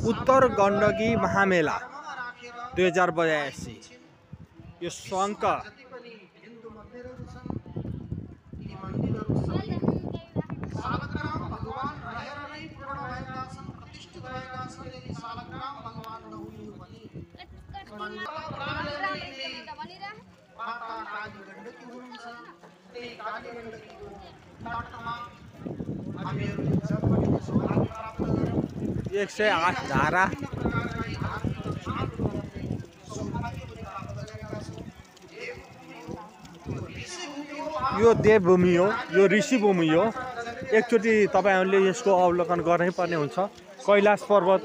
उत्तर गण्डकी महामेला 2082 यो सङ्घका एक 108 धारा यो देवभूमि हो, यो ऋषिभूमि हो। एकचोटि तपाईहरुले यसको अवलोकन गर्नै पर्ने हुन्छ। कैलाश पर्वत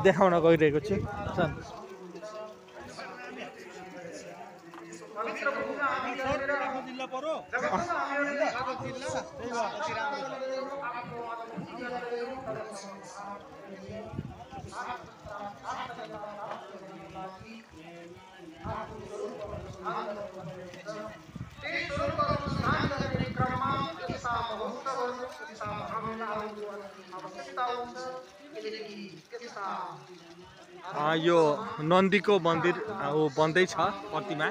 देखाउन गइरहेको छु। यो नन्दीको मन्दिर बन्दैछ प्रतिमा।